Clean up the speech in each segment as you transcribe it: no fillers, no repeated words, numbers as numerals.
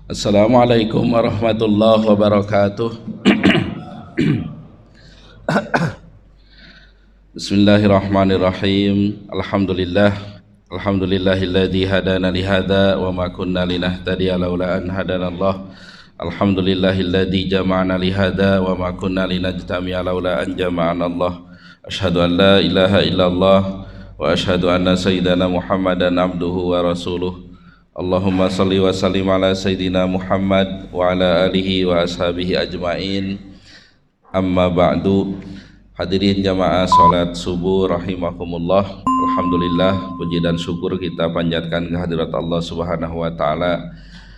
Assalamualaikum warahmatullahi wabarakatuh. Bismillahirrahmanirrahim. Alhamdulillahilladzi hadana li hadza wa ma kunna linahtadiya laula an hadanallah. Alhamdulillahilladzi jama'ana li hadza wa ma kunna linajtami'a laula an jama'anallah. Asyhadu an la ilaha illallah wa asyhadu anna sayyidana Muhammadan abduhu wa rasuluh. Allahumma salli wa sallim ala Sayyidina Muhammad wa ala alihi wa ashabihi ajma'in. Amma ba'du. Hadirin jamaah salat subuh rahimakumullah. Alhamdulillah, puji dan syukur kita panjatkan kehadirat Allah Subhanahu wa taala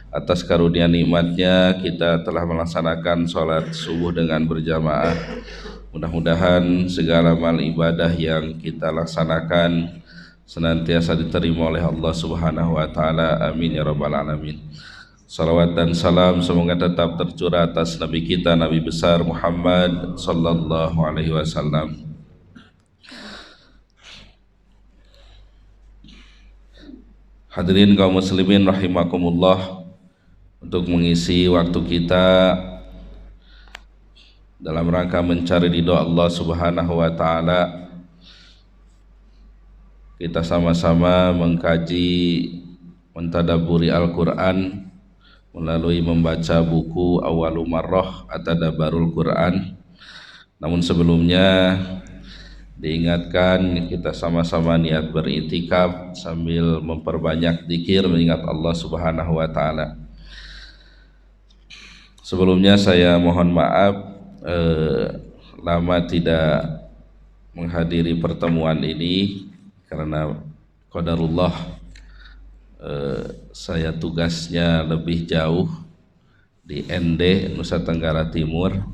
atas karunia nikmatnya kita telah melaksanakan salat subuh dengan berjamaah. Mudah-mudahan segala amal ibadah yang kita laksanakan senantiasa diterima oleh Allah Subhanahu wa taala. Amin ya rabbal alamin. Salawat dan salam semoga tetap tercurah atas Nabi kita, Nabi besar Muhammad sallallahu alaihi wasallam. Hadirin kaum muslimin rahimakumullah, untuk mengisi waktu kita dalam rangka mencari ridho Allah Subhanahu wa taala, kita sama-sama mengkaji, mentadaburi Al-Quran melalui membaca buku Awwalu Marrah At-Tadabbarul Quran. Namun sebelumnya diingatkan kita sama-sama niat beriktikaf sambil memperbanyak zikir mengingat Allah Subhanahu wa taala. Sebelumnya saya mohon maaf lama tidak menghadiri pertemuan ini karena qadarullah saya tugasnya lebih jauh di ND Nusa Tenggara Timur,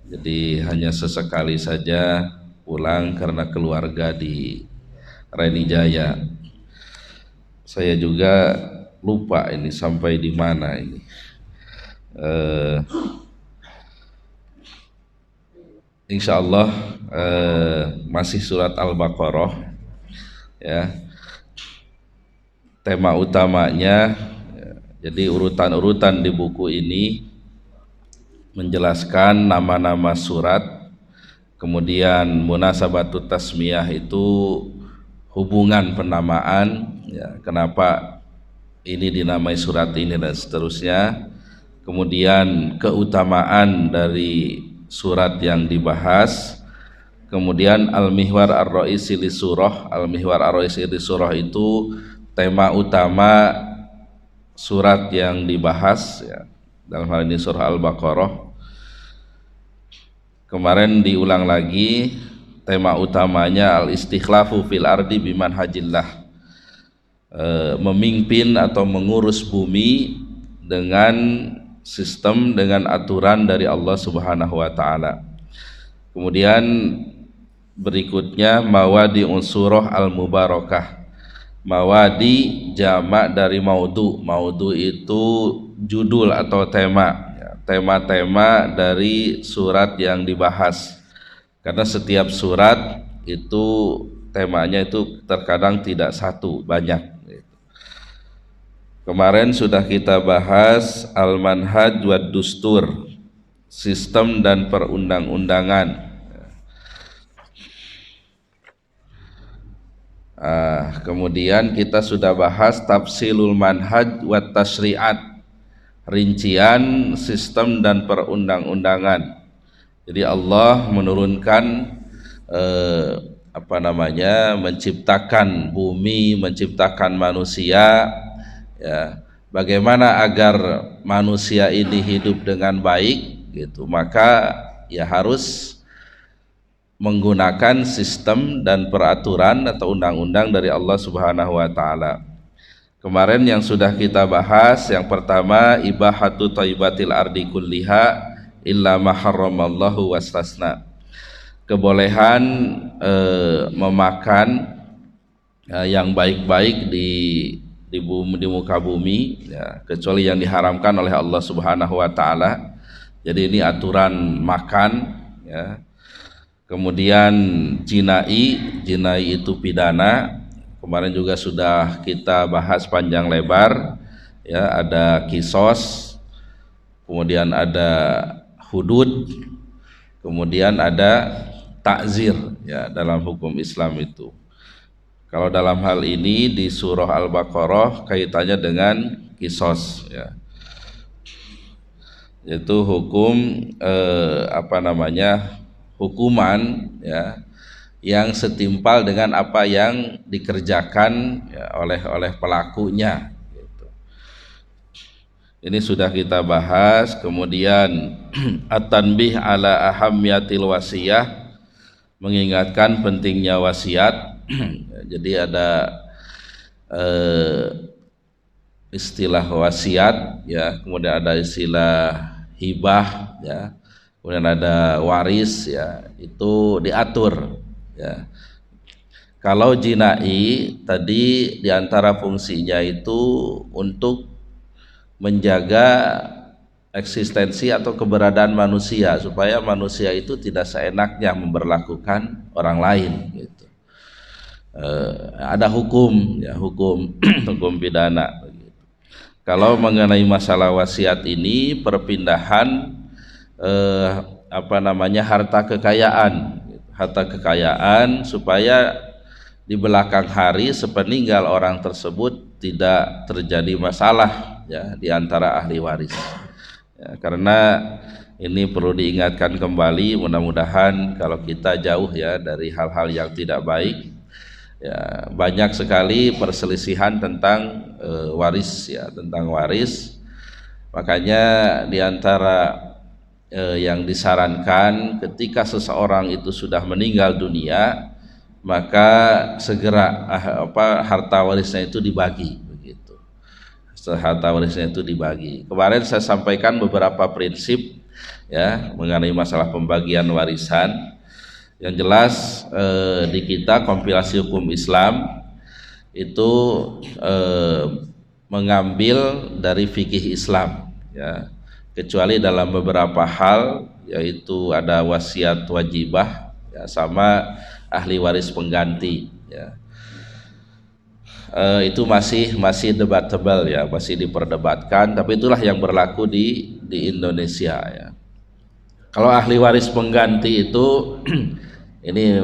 jadi hanya sesekali saja pulang karena keluarga di Renijaya. Saya juga lupa ini sampai di mana ini. Insyaallah masih surat Al-Baqarah ya, tema utamanya. Jadi urutan-urutan di buku ini menjelaskan nama-nama surat, kemudian munasabatut tasmiyah itu hubungan penamaan ya, kenapa ini dinamai surat ini dan seterusnya, kemudian keutamaan dari surat yang dibahas. Kemudian al-mihwar ar-ra'isi li surah. Al-mihwar ar-ra'isi li surah itu tema utama surat yang dibahas ya, dalam hal ini surah Al-Baqarah. Kemarin diulang lagi, tema utamanya al-istikhlafu fil ardi bimanhajillah, memimpin atau mengurus bumi dengan sistem, dengan aturan dari Allah Subhanahu wa taala. Kemudian berikutnya mawadi unsurah al-mubarakah. Mawadi jamak dari maudu. Maudu itu judul atau tema ya, tema-tema dari surat yang dibahas. Karena setiap surat itu temanya itu terkadang tidak satu, banyak. Kemarin sudah kita bahas al-manhaj wad dustur, sistem dan perundang-undangan. Kemudian kita sudah bahas tafsilul manhaj wa tasyri'at, rincian sistem dan perundang-undangan. Jadi Allah menurunkan menciptakan bumi, menciptakan manusia ya, bagaimana agar manusia ini hidup dengan baik gitu, maka ya harus menggunakan sistem dan peraturan atau undang-undang dari Allah Subhanahu wa taala. Kemarin yang sudah kita bahas, yang pertama ibahatu thayyibatil ardi kulliha illa ma harramallahu wastasna. Kebolehan memakan yang baik-baik di muka bumi ya, kecuali yang diharamkan oleh Allah Subhanahu wa taala. Jadi ini aturan makan ya. Kemudian jinai itu pidana. Kemarin juga sudah kita bahas panjang lebar ya, ada kisos, kemudian ada hudud, kemudian ada takzir ya dalam hukum Islam itu. Kalau dalam hal ini di surah Al-Baqarah kaitannya dengan kisos ya. Yaitu hukum hukuman ya yang setimpal dengan apa yang dikerjakan ya, oleh pelakunya gitu. Ini sudah kita bahas. Kemudian at-tanbih ala ahammiyatil wasiyah, mengingatkan pentingnya wasiat. Jadi ada istilah wasiat ya, kemudian ada istilah hibah ya, kemudian ada waris ya, itu diatur ya. Kalau jinai tadi diantara fungsinya itu untuk menjaga eksistensi atau keberadaan manusia, supaya manusia itu tidak seenaknya memberlakukan orang lain gitu. Ada hukum ya, hukum hukum pidana. Kalau mengenai masalah wasiat ini, perpindahan harta kekayaan supaya di belakang hari sepeninggal orang tersebut tidak terjadi masalah ya di antara ahli waris. Ya, karena ini perlu diingatkan kembali, mudah-mudahan kalau kita jauh ya dari hal-hal yang tidak baik. Ya, banyak sekali perselisihan tentang waris ya, tentang waris. Makanya diantara yang disarankan ketika seseorang itu sudah meninggal dunia, maka segera harta warisnya itu dibagi begitu. Harta warisnya itu dibagi. Kemarin saya sampaikan beberapa prinsip ya mengenai masalah pembagian warisan. Yang jelas di kita kompilasi hukum Islam itu mengambil dari fikih Islam ya, kecuali dalam beberapa hal, yaitu ada wasiat wajibah ya, sama ahli waris pengganti ya. Itu masih debatable ya, masih diperdebatkan, tapi itulah yang berlaku di Indonesia ya. Kalau ahli waris pengganti itu ini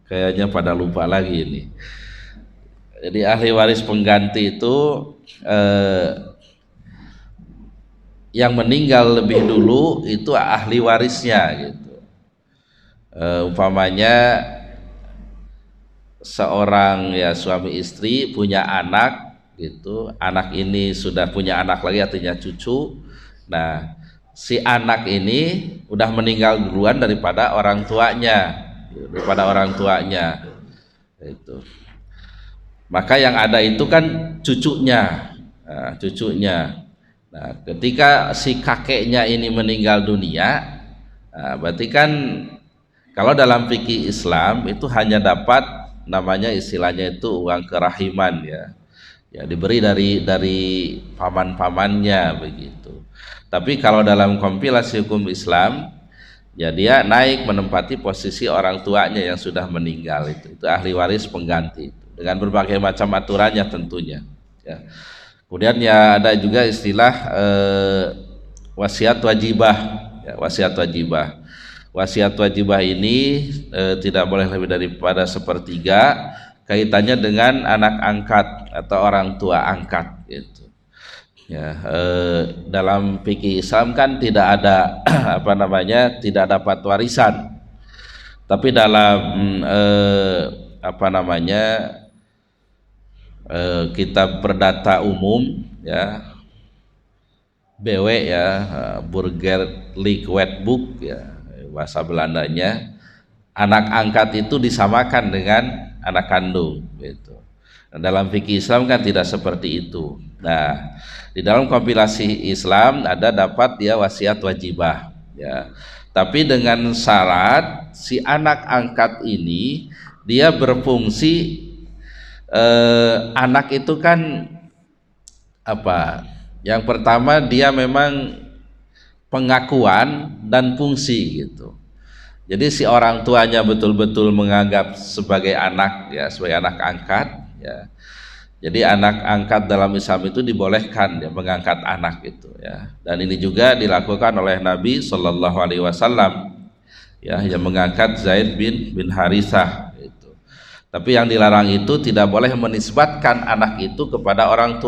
kayaknya pada lupa lagi ini. Jadi ahli waris pengganti itu yang meninggal lebih dulu itu ahli warisnya gitu. Umpamanya seorang ya suami istri punya anak gitu, anak ini sudah punya anak lagi artinya cucu. Nah, si anak ini udah meninggal duluan daripada orang tuanya, itu. Maka yang ada itu kan cucunya. Nah, ketika si kakeknya ini meninggal dunia, berarti kan kalau dalam fikih Islam itu hanya dapat namanya istilahnya itu uang kerahiman ya. Ya diberi dari paman-pamannya begitu. Tapi kalau dalam kompilasi hukum Islam, ya dia naik menempati posisi orang tuanya yang sudah meninggal itu ahli waris pengganti dengan berbagai macam aturannya tentunya. Ya. Kemudian ya ada juga istilah wasiat wajibah. Ya, wasiat wajibah. Wasiat wajibah ini tidak boleh lebih daripada sepertiga, kaitannya dengan anak angkat atau orang tua angkat gitu. Ya, dalam fikih Islam kan tidak ada tidak dapat warisan, tapi dalam kitab perdata umum ya BW ya, Burgerlijk Wetboek ya bahasa Belandanya, anak angkat itu disamakan dengan anak kandung gitu. Nah, dalam fikih Islam kan tidak seperti itu. Nah, di dalam kompilasi Islam ada dapat dia wasiat wajibah ya. Tapi dengan syarat si anak angkat ini dia berfungsi anak itu kan yang pertama dia memang pengakuan dan fungsi gitu. Jadi si orang tuanya betul-betul menganggap sebagai anak ya, sebagai anak angkat ya. Jadi anak angkat dalam Islam itu dibolehkan ya, mengangkat anak itu ya. Dan ini juga dilakukan oleh Nabi Shallallahu Alaihi Wasallam ya, yang mengangkat Zaid bin Harithah itu. Tapi yang dilarang itu tidak boleh menisbatkan anak itu kepada orang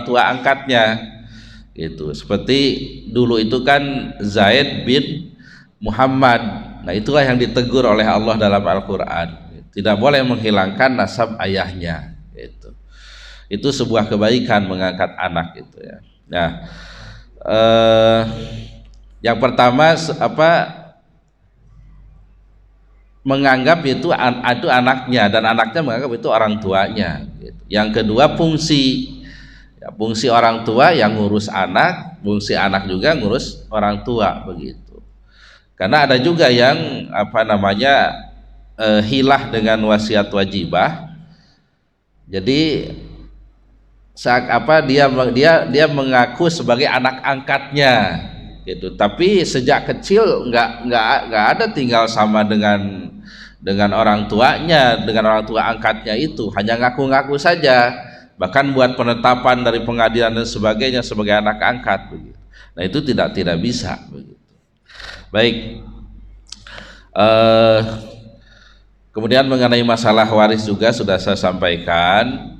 tua angkatnya gitu. Seperti dulu itu kan Zaid bin Muhammad. Nah, itulah yang ditegur oleh Allah dalam Al-Qur'an. Tidak boleh menghilangkan nasab ayahnya gitu. Itu sebuah kebaikan mengangkat anak gitu ya. Nah, yang pertama menganggap itu anaknya, dan anaknya menganggap itu orang tuanya gitu. Yang kedua fungsi orang tua yang ngurus anak, fungsi anak juga ngurus orang tua begitu. Karena ada juga yang hilah dengan wasiat wajibah. Jadi dia mengaku sebagai anak angkatnya gitu, tapi sejak kecil nggak ada tinggal sama dengan orang tuanya, dengan orang tua angkatnya itu, hanya ngaku-ngaku saja, bahkan buat penetapan dari pengadilan dan sebagainya sebagai anak angkat begitu. Nah, itu tidak bisa begitu. Baik, kemudian mengenai masalah waris juga sudah saya sampaikan.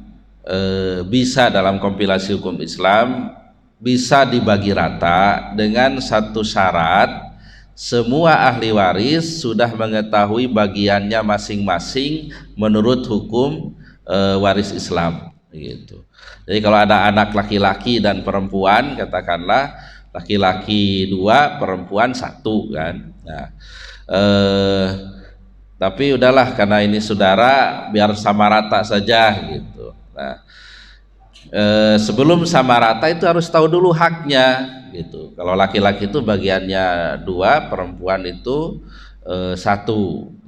Bisa dalam kompilasi hukum Islam bisa dibagi rata dengan satu syarat: semua ahli waris sudah mengetahui bagiannya masing-masing menurut hukum waris Islam gitu. Jadi kalau ada anak laki-laki dan perempuan, katakanlah laki-laki 2 perempuan 1 kan. Nah, tapi udahlah, karena ini saudara biar sama rata saja gitu. Nah, sebelum sama rata itu harus tahu dulu haknya gitu. Kalau laki-laki itu bagiannya 2, perempuan itu 1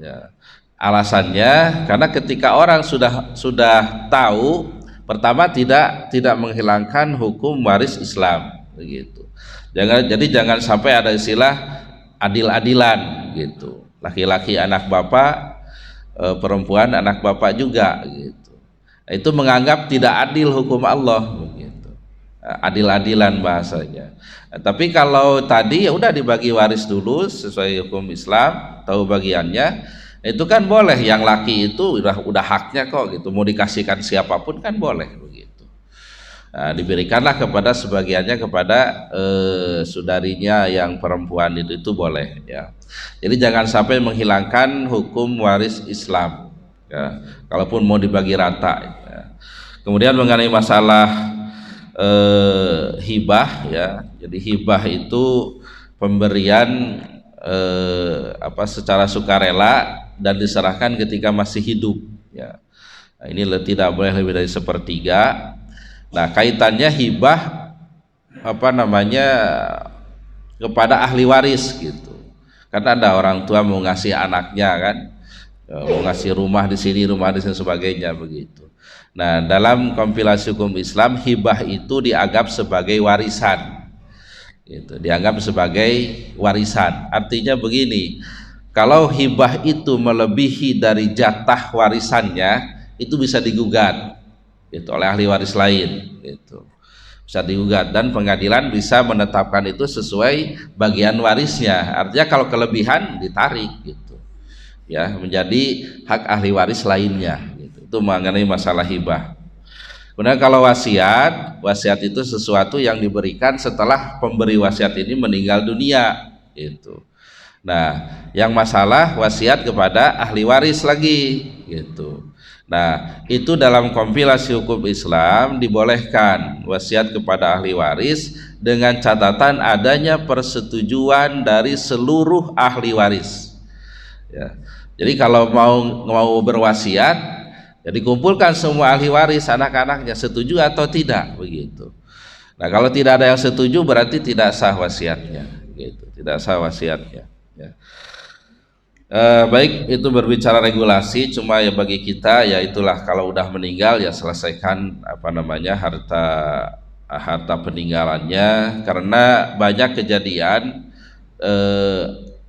ya. Alasannya karena ketika orang sudah tahu, pertama tidak menghilangkan hukum waris Islam begitu. Jangan sampai ada istilah adil-adilan gitu. Laki-laki anak bapak, perempuan anak bapak juga gitu. Itu menganggap tidak adil hukum Allah begitu. Adil-adilan bahasanya. Tapi kalau tadi ya udah dibagi waris dulu sesuai hukum Islam, tahu bagiannya, itu kan boleh. Yang laki itu udah haknya kok gitu, mau dikasihkan siapapun kan boleh begitu. Nah, diberikanlah kepada sebagiannya kepada saudarinya yang perempuan itu boleh ya. Jadi jangan sampai menghilangkan hukum waris Islam ya, kalaupun mau dibagi rata ya. Kemudian mengenai masalah hibah ya. Jadi hibah itu pemberian secara sukarela dan diserahkan ketika masih hidup ya. Nah, ini tidak boleh lebih dari 1/3. Nah, kaitannya hibah kepada ahli waris gitu. Karena ada orang tua mau ngasih anaknya kan, mau ngasih rumah di sini sebagainya begitu. Nah, dalam kompilasi hukum Islam, hibah itu dianggap sebagai warisan gitu, dianggap sebagai warisan. Artinya begini, kalau hibah itu melebihi dari jatah warisannya, itu bisa digugat gitu oleh ahli waris lain gitu. Bisa digugat dan pengadilan bisa menetapkan itu sesuai bagian warisnya. Artinya kalau kelebihan ditarik gitu ya, menjadi hak ahli waris lainnya gitu. Itu mengenai masalah hibah. Kemudian kalau wasiat itu sesuatu yang diberikan setelah pemberi wasiat ini meninggal dunia gitu. Nah, yang masalah wasiat kepada ahli waris lagi gitu. Nah, itu dalam kompilasi hukum Islam dibolehkan wasiat kepada ahli waris dengan catatan adanya persetujuan dari seluruh ahli waris ya. Jadi kalau mau berwasiat, ya dikumpulkan semua ahli waris, anak-anaknya setuju atau tidak begitu. Nah, kalau tidak ada yang setuju berarti tidak sah wasiatnya gitu, tidak sah wasiatnya ya. Baik, itu berbicara regulasi. Cuma ya bagi kita ya itulah, kalau udah meninggal ya selesaikan harta peninggalannya. Karena banyak kejadian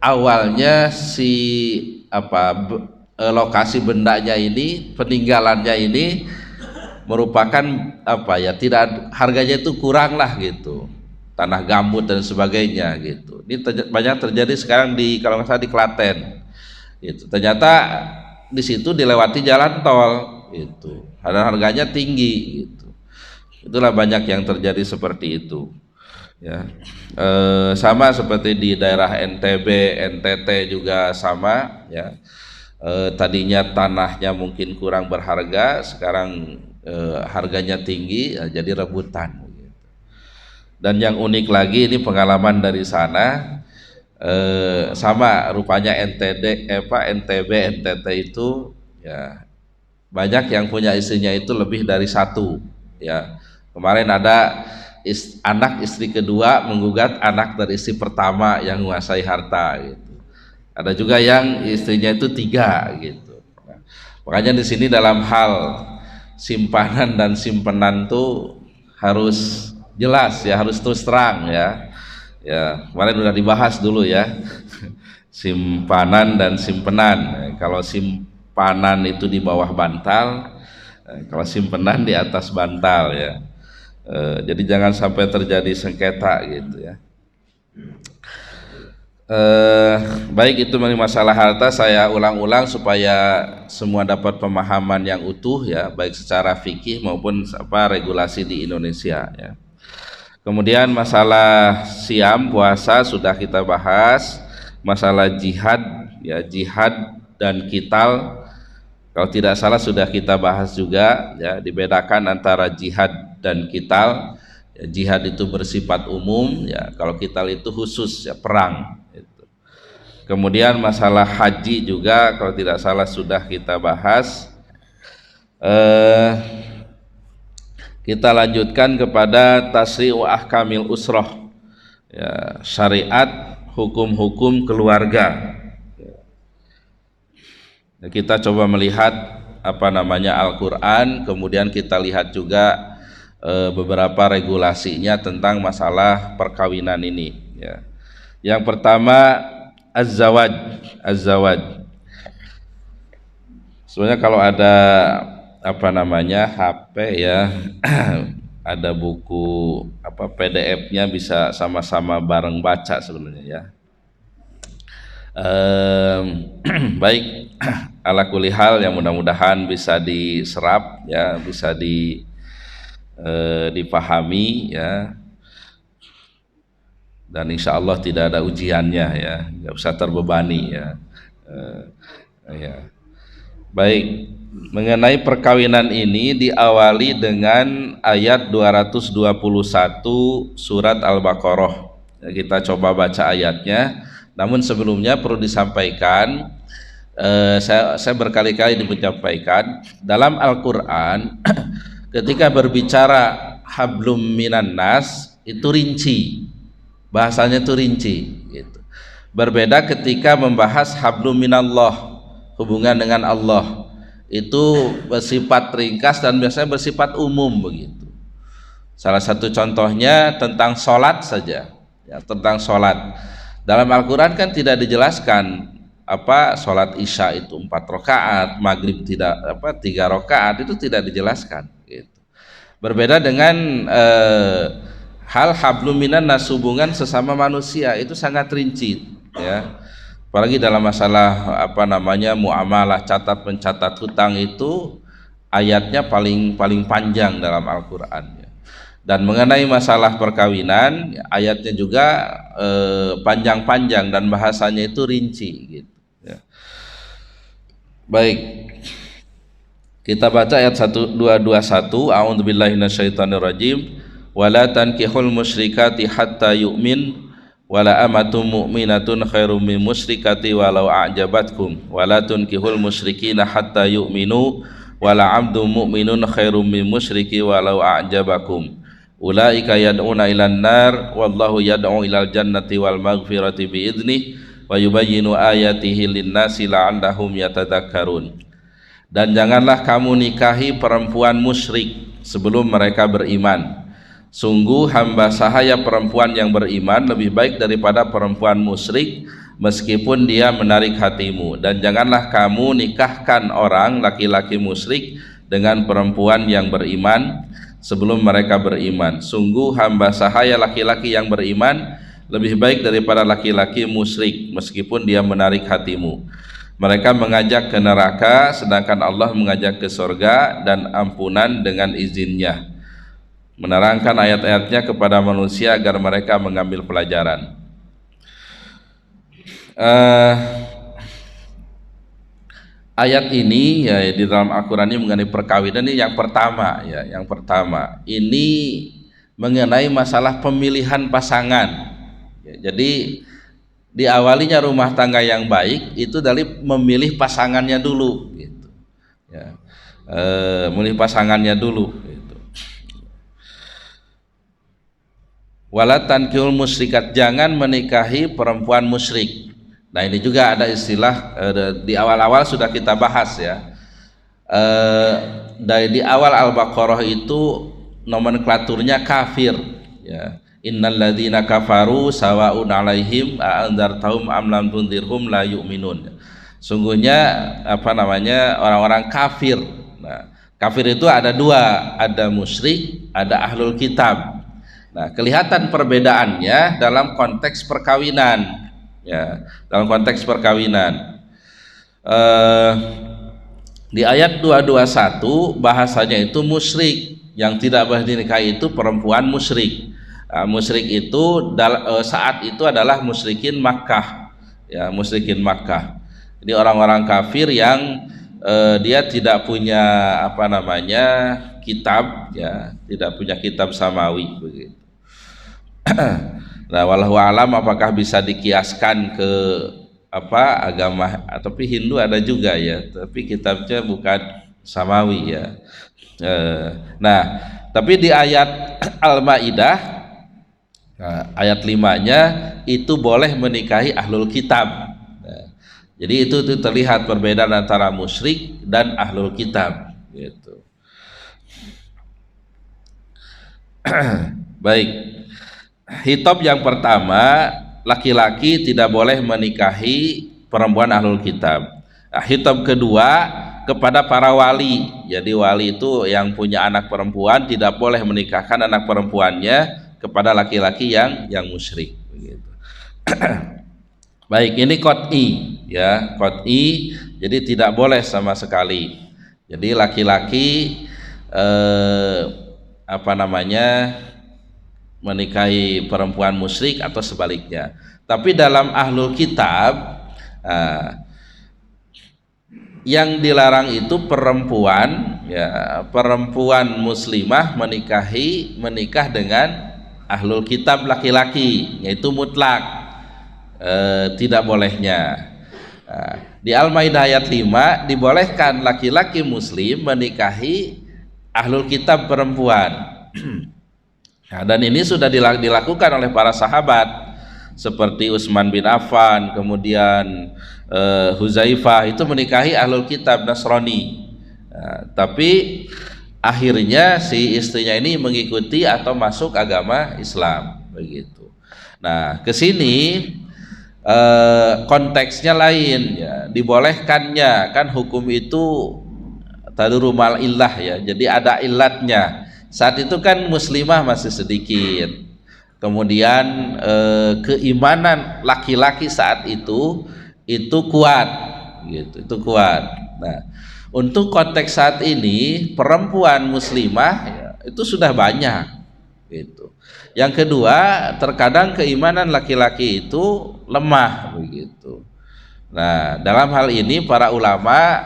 awalnya lokasi bendanya ini, peninggalannya ini merupakan apa ya, tidak, harganya itu kurang lah gitu, tanah gambut dan sebagainya gitu. Ini banyak terjadi sekarang di, kalau nggak salah di Klaten gitu. Ternyata di situ dilewati jalan tol gitu, harganya tinggi gitu. Itulah banyak yang terjadi seperti itu ya. Sama seperti di daerah NTB, NTT juga sama ya. Tadinya tanahnya mungkin kurang berharga, sekarang harganya tinggi ya, jadi rebutan gitu. Dan yang unik lagi, ini pengalaman dari sana, sama rupanya NTB, NTT itu ya banyak yang punya istrinya itu lebih dari satu ya. Kemarin ada anak istri kedua menggugat anak dari istri pertama yang menguasai harta gitu. Ada juga yang istrinya itu 3 gitu. Nah, makanya di sini dalam hal simpanan dan simpenan tuh harus jelas ya, harus terus terang ya. Ya, kemarin udah dibahas dulu ya. Simpanan dan simpenan. Kalau simpanan itu di bawah bantal, kalau simpenan di atas bantal ya. Jadi jangan sampai terjadi sengketa gitu ya. Baik, itu masalah harta saya ulang-ulang supaya semua dapat pemahaman yang utuh ya, baik secara fikih maupun regulasi di Indonesia ya. Kemudian masalah siam, puasa sudah kita bahas. Masalah jihad ya, jihad dan qital kalau tidak salah sudah kita bahas juga ya, dibedakan antara jihad dan qital ya. Jihad itu bersifat umum ya, kalau qital itu khusus ya, perang gitu. Kemudian masalah haji juga kalau tidak salah sudah kita bahas. Kita lanjutkan kepada tasri'u ahkamil usroh ya, syariat hukum-hukum keluarga. Kita coba melihat Al-Quran, kemudian kita lihat juga beberapa regulasinya tentang masalah perkawinan ini ya. Yang pertama az-zawaj. Sebenarnya kalau ada HP ya, ada buku PDF-nya, bisa sama-sama bareng baca sebenarnya ya. Baik, ala kulli hal yang mudah-mudahan bisa diserap ya, bisa dipahami ya, dan insya Allah tidak ada ujiannya ya, nggak usah terbebani ya. Ya. Baik, mengenai perkawinan ini diawali dengan ayat 221 surat Al-Baqarah ya, kita coba baca ayatnya. Namun sebelumnya perlu disampaikan, saya berkali-kali menyampaikan dalam Al-Quran ketika berbicara hablum minan nas itu rinci, bahasanya itu rinci gitu. Berbeda ketika membahas hablum minallah, hubungan dengan Allah, itu bersifat ringkas dan biasanya bersifat umum begitu. Salah satu contohnya tentang sholat saja ya, tentang sholat. Dalam Al-Quran kan tidak dijelaskan sholat isya itu 4 rakaat, maghrib tidak 3 rakaat, itu tidak dijelaskan gitu. Berbeda dengan hal hablum minan nas, hubungan sesama manusia, itu sangat rinci ya. Apalagi dalam masalah muamalah, catat mencatat hutang, itu ayatnya paling panjang dalam Al-Quran ya. Dan mengenai masalah perkawinan, ayatnya juga panjang-panjang dan bahasanya itu rinci gitu ya. Baik, kita baca ayat 221. A'udzubillahi minasyaitonirrajim. Wala tankihul musyrikati hatta yu'min wala amatum mu'minatun khairum min musyrikati walau a'jabatkum wala tunkihul musyrikina hatta yu'minu wala 'abdun mu'minun khairum min musyriki walau a'jabakum ulaika yad'una ilan nar wallahu yad'u ilal jannati wal maghfirati bi'idnih wa yubayyinu ayatihi linnasi la'allahum yatadakkarun. Dan janganlah kamu nikahi perempuan musyrik sebelum mereka beriman. Sungguh hamba sahaya perempuan yang beriman lebih baik daripada perempuan musyrik meskipun dia menarik hatimu. Dan janganlah kamu nikahkan orang laki-laki musyrik dengan perempuan yang beriman sebelum mereka beriman. Sungguh hamba sahaya laki-laki yang beriman lebih baik daripada laki-laki musyrik meskipun dia menarik hatimu. Mereka mengajak ke neraka sedangkan Allah mengajak ke surga dan ampunan dengan izinnya, menerangkan ayat-ayatnya kepada manusia agar mereka mengambil pelajaran. Ayat ini ya di dalam Al-Quran ini mengenai perkawinan ini yang pertama ya, yang pertama ini mengenai masalah pemilihan pasangan ya, jadi diawalinya rumah tangga yang baik itu dari memilih pasangannya dulu gitu ya, memilih pasangannya dulu gitu. Wala tankihul musyrikat, jangan menikahi perempuan musyrik. Nah ini juga ada istilah di awal-awal sudah kita bahas ya, dari di awal Al-Baqarah itu nomenklaturnya kafir ya. Innal ladzina kafaru sawaun alaihim a'andzartahum am lam tunzirhum la yu'minun. Sungguhnya orang-orang kafir. Nah, kafir itu ada dua, ada musyrik, ada ahlul kitab. Nah, kelihatan perbedaannya dalam konteks perkawinan ya, dalam konteks perkawinan. Di ayat 221 bahasanya itu musyrik, yang tidak boleh dinikahi itu perempuan musyrik. Musyrik itu saat itu adalah musyrikin Makkah ya, musyrikin Makkah. Jadi orang-orang kafir yang dia tidak punya kitab ya, tidak punya kitab samawi begitu. Nah, wallahu alam apakah bisa dikiaskan ke agama, tapi Hindu ada juga ya, tapi kitabnya bukan samawi ya. Nah, tapi di ayat Al-Maidah ayat 5-nya itu boleh menikahi ahlul kitab. Nah, jadi itu terlihat perbedaan antara musyrik dan ahlul kitab gitu. Baik, hitop yang pertama, laki-laki tidak boleh menikahi perempuan ahlul kitab. Nah, hitop kedua kepada para wali. Jadi wali itu yang punya anak perempuan tidak boleh menikahkan anak perempuannya kepada laki-laki yang musyrik begitu. Baik, ini qat'i ya, qat'i, jadi tidak boleh sama sekali. Jadi laki-laki menikahi perempuan musyrik atau sebaliknya. Tapi dalam ahlul kitab yang dilarang itu perempuan ya, perempuan muslimah menikah dengan ahlul kitab laki-laki, yaitu mutlak tidak bolehnya. Di Al-Maidah ayat 5 dibolehkan laki-laki muslim menikahi ahlul kitab perempuan. Nah, dan ini sudah dilakukan oleh para sahabat seperti Utsman bin Affan, kemudian Huzaifah itu menikahi ahlul kitab Nasrani. Tapi akhirnya si istrinya ini mengikuti atau masuk agama Islam begitu. Nah, ke sini konteksnya lain ya, dibolehkannya kan hukum itu taduru mal illah ya. Jadi ada illatnya. Saat itu kan muslimah masih sedikit. Kemudian keimanan laki-laki saat itu kuat gitu, itu kuat. Nah, untuk konteks saat ini perempuan muslimah ya, itu sudah banyak gitu. Yang kedua, terkadang keimanan laki-laki itu lemah begitu. Nah, dalam hal ini para ulama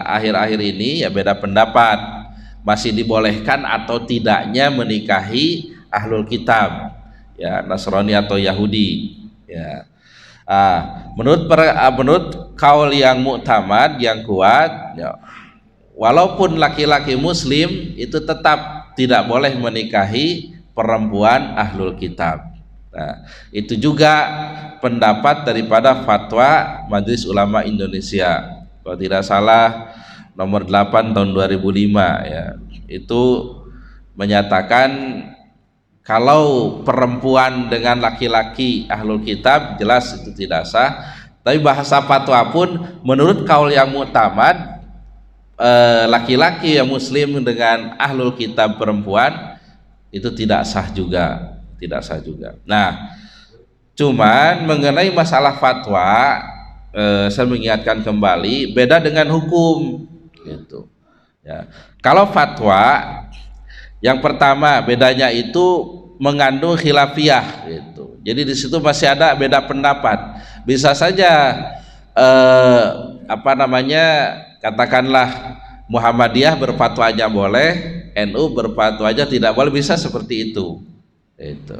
akhir-akhir ini ya beda pendapat, masih dibolehkan atau tidaknya menikahi ahlul kitab ya, Nasrani atau Yahudi ya. Menurut kaul yang mu'tamad, yang kuat ya, walaupun laki-laki muslim itu tetap tidak boleh menikahi perempuan ahlul kitab. Nah, itu juga pendapat daripada fatwa Majelis Ulama Indonesia, kalau tidak salah nomor 8 tahun 2005 ya. Itu menyatakan kalau perempuan dengan laki-laki ahlul kitab jelas itu tidak sah. Tapi bahasa fatwa pun menurut kaul yang mu'tamad laki-laki yang muslim dengan ahlul kitab perempuan itu tidak sah juga, tidak sah juga. Nah, cuman mengenai masalah fatwa, saya mengingatkan kembali beda dengan hukum gitu ya. Kalau fatwa yang pertama bedanya itu mengandung khilafiyah gitu. Jadi di situ masih ada beda pendapat. Bisa saja katakanlah Muhammadiyah berfatwanya boleh, NU berfatwanya tidak boleh, bisa seperti itu. Itu.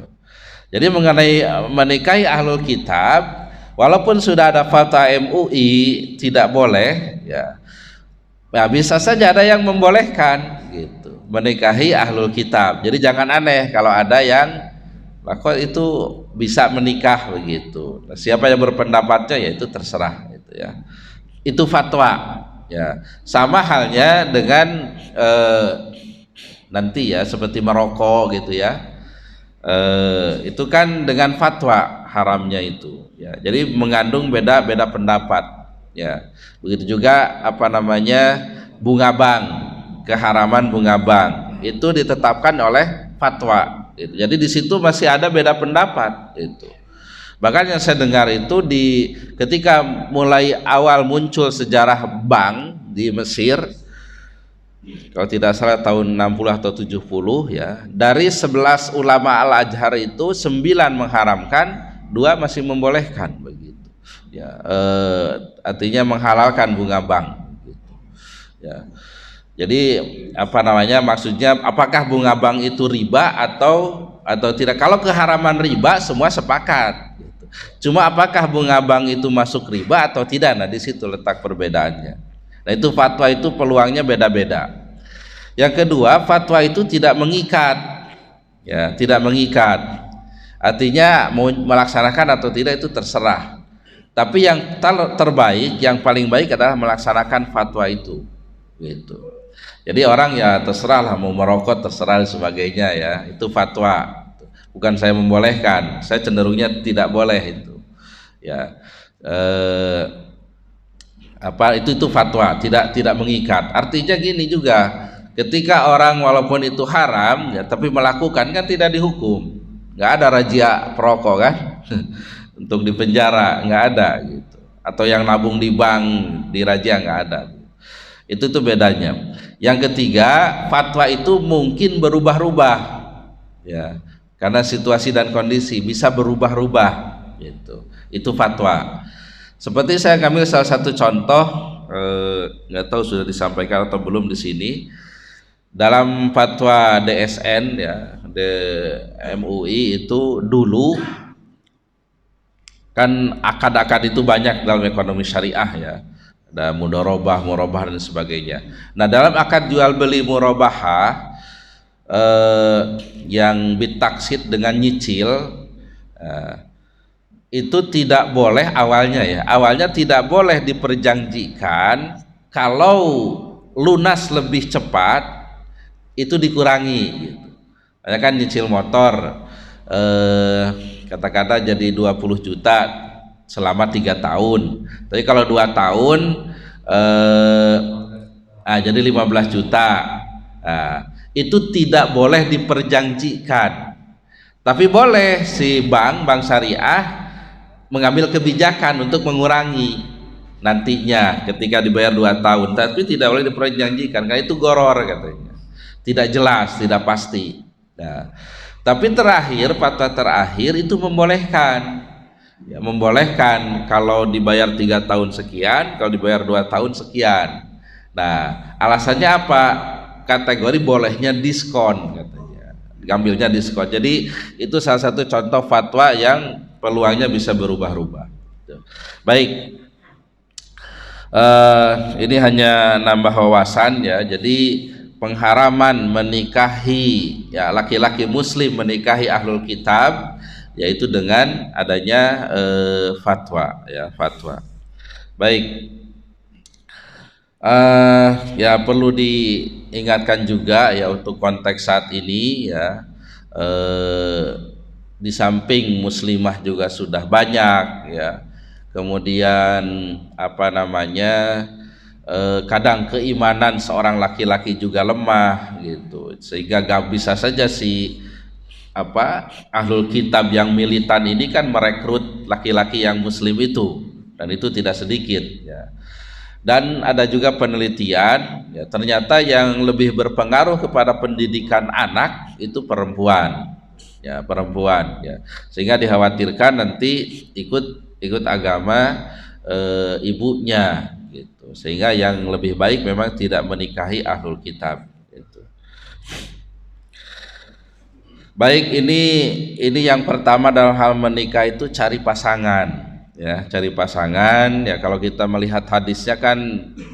Jadi mengenai menikahi ahlul kitab, walaupun sudah ada fatwa MUI tidak boleh, ya, ya bisa saja ada yang membolehkan gitu menikahi ahlul kitab. Jadi jangan aneh kalau ada yang kok itu bisa menikah begitu. Nah, siapa yang berpendapatnya ya itu terserah gitu ya. Itu fatwa ya. Sama halnya dengan nanti ya seperti merokok gitu ya. Itu kan dengan fatwa haramnya itu ya. Jadi mengandung beda-beda pendapat ya. Begitu juga bunga bank, keharaman bunga bank itu ditetapkan oleh fatwa gitu. Jadi di situ masih ada beda pendapat itu. Bahkan yang saya dengar itu ketika mulai awal muncul sejarah bank di Mesir, kalau tidak salah tahun 60 atau 70 ya, dari 11 ulama Al-Azhar itu 9 mengharamkan, 2 masih membolehkan begitu. Ya, artinya menghalalkan bunga bank gitu. Ya. Jadi maksudnya apakah bunga bank itu riba atau tidak? Kalau keharaman riba semua sepakat gitu. Cuma apakah bunga bank itu masuk riba atau tidak? Nah, di situ letak perbedaannya. Nah, itu fatwa itu peluangnya beda-beda. Yang kedua, fatwa itu tidak mengikat. Ya, tidak mengikat. Artinya mau melaksanakan atau tidak itu terserah. Tapi yang terbaik, yang paling baik adalah melaksanakan fatwa itu. Gitu. Jadi orang ya terserah lah mau merokok, terserah dan sebagainya ya, itu fatwa, bukan saya membolehkan, saya cenderungnya tidak boleh itu ya. Itu fatwa, tidak mengikat. Artinya gini juga, ketika orang walaupun itu haram ya tapi melakukan kan tidak dihukum, nggak ada razia perokok kan untuk dipenjara, nggak ada gitu, atau yang nabung di bank di razia, nggak ada. Itu tuh bedanya. Yang ketiga, fatwa itu mungkin berubah-ubah ya, karena situasi dan kondisi bisa berubah-ubah gitu. Itu fatwa. Seperti saya ambil salah satu contoh, nggak tahu sudah disampaikan atau belum di sini, dalam fatwa DSN ya, MUI itu dulu kan akad-akad itu banyak dalam ekonomi syariah ya. Ada mudharabah, murabah dan sebagainya. Nah, dalam akad jual beli murabahah yang bitaksid dengan nyicil, itu tidak boleh awalnya tidak boleh diperjanjikan kalau lunas lebih cepat itu dikurangi gitu. Kayak kan nyicil motor kata-kata jadi 20 juta selama 3 tahun, tapi kalau 2 tahun jadi 15 juta. Itu tidak boleh diperjanjikan, tapi boleh si bank syariah mengambil kebijakan untuk mengurangi nantinya ketika dibayar 2 tahun, tapi tidak boleh diperjanjikan karena itu goror katanya, tidak jelas, tidak pasti. Nah, tapi fatwa terakhir itu membolehkan. Ya, membolehkan kalau dibayar 3 tahun sekian, kalau dibayar 2 tahun sekian. Nah, alasannya apa? Kategori bolehnya diskon katanya, ambilnya diskon. Jadi itu salah satu contoh fatwa yang peluangnya bisa berubah-ubah. Baik, ini hanya nambah wawasan ya. Jadi pengharaman menikahi ya laki-laki muslim menikahi ahlul kitab yaitu dengan adanya fatwa ya, fatwa. Baik, ya perlu diingatkan juga ya untuk konteks saat ini ya, di samping muslimah juga sudah banyak ya, kemudian kadang keimanan seorang laki-laki juga lemah gitu, sehingga gak bisa saja si ahlul kitab yang militan ini kan merekrut laki-laki yang muslim itu, dan itu tidak sedikit ya. Dan ada juga penelitian ya, ternyata yang lebih berpengaruh kepada pendidikan anak itu perempuan ya, perempuan ya, sehingga dikhawatirkan nanti ikut agama ibunya gitu, sehingga yang lebih baik memang tidak menikahi ahlul kitab gitu. Baik, ini yang pertama dalam hal menikah itu cari pasangan ya, cari pasangan ya. Kalau kita melihat hadisnya kan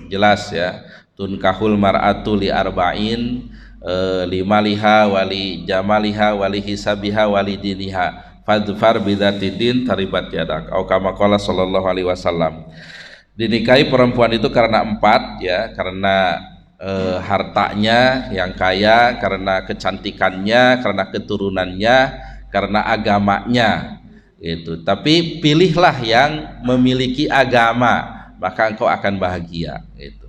jelas ya, tunkahul mar'atu li arba'in, limaliha wali jamaliha wali hisabiha wali diniha fadfar bidatidin taribat yadak, atau kama qala sallallahu alaihi wasallam. Dinikahi perempuan itu karena 4 ya, karena hartanya yang kaya, karena kecantikannya, karena keturunannya, karena agamanya gitu. Tapi pilihlah yang memiliki agama, maka engkau akan bahagia gitu.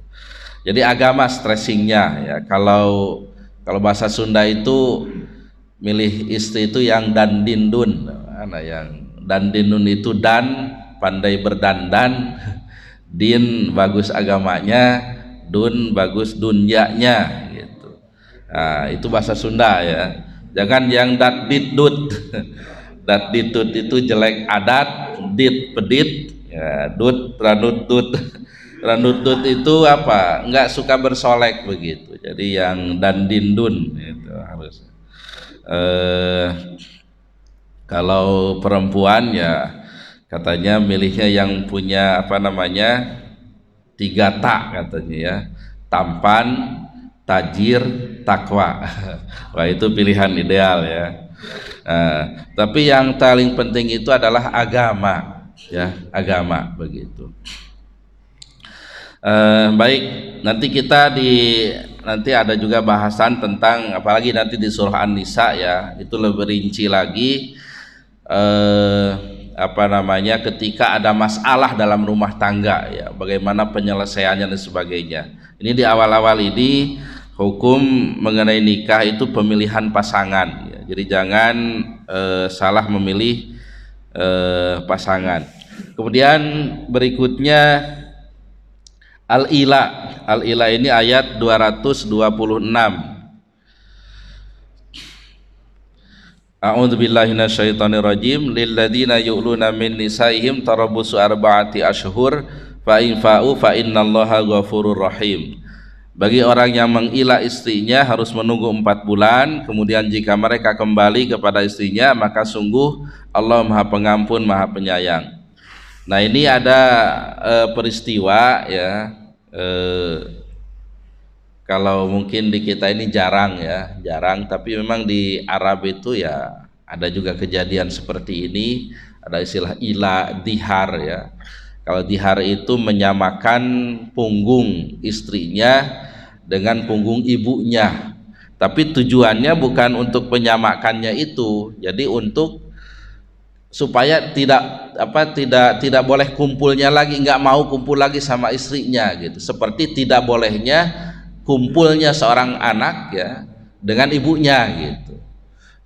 Jadi agama stressingnya ya. Kalau bahasa Sunda itu milih istri itu yang dandindun. Mana yang dandindun itu dan pandai berdandan, din bagus agamanya, dun bagus dunyanya gitu. Nah, itu bahasa Sunda ya. Jangan yang datditdut. Datditdut itu jelek adat, dit pedit, ya, dut ranutdut. Ranutdut itu apa? Enggak suka bersolek begitu. Jadi yang dandindun itu harus. Kalau perempuan ya katanya milihnya yang punya 3 tak katanya ya, tampan, tajir, takwa. Wah, itu pilihan ideal ya. Tapi yang paling penting itu adalah agama ya, agama begitu. Baik, nanti ada juga bahasan tentang, apalagi nanti di surah An-Nisa ya, itu lebih rinci lagi ketika ada masalah dalam rumah tangga ya, bagaimana penyelesaiannya dan sebagainya. Ini di awal-awal ini hukum mengenai nikah itu pemilihan pasangan ya. Jadi jangan salah memilih pasangan. Kemudian berikutnya al-ila ini ayat 226. A'udzu billahi minasyaitonir rajim. Lilladzina yu'luna min nisaihim tarabbusu arba'ati ashhur fa in fa'u fa innallaha ghafurur rahim. Bagi orang yang mengilah istrinya harus menunggu 4 bulan, kemudian jika mereka kembali kepada istrinya maka sungguh Allah Maha Pengampun Maha Penyayang. Nah, ini ada peristiwa ya, kalau mungkin di kita ini jarang, tapi memang di Arab itu ya ada juga kejadian seperti ini. Ada istilah ila, dihar ya. Kalau dihar itu menyamakan punggung istrinya dengan punggung ibunya, tapi tujuannya bukan untuk menyamakannya itu, jadi untuk supaya tidak boleh kumpulnya lagi, nggak mau kumpul lagi sama istrinya gitu. Seperti tidak bolehnya kumpulnya seorang anak ya dengan ibunya gitu.